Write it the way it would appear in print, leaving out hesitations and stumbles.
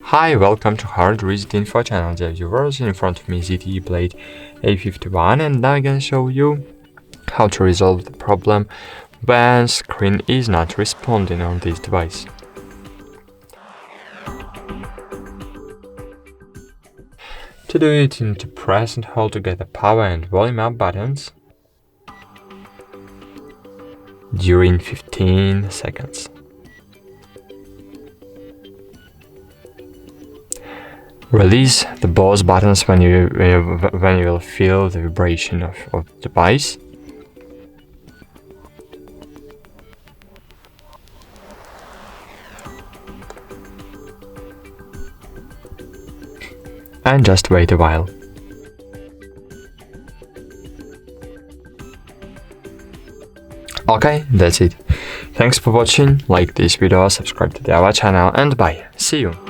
Hi, welcome to HardReset.info channel, dear viewers. In front of me ZTE Blade A51, and now I'm gonna show you how to resolve the problem when screen is not responding on this device. To do it, you need to press and hold together power and volume up buttons during 15 seconds. Release the both buttons when you will feel the vibration of the device. And just wait a while. Okay, that's it. Thanks for watching, like this video, subscribe to our channel, and bye. See you.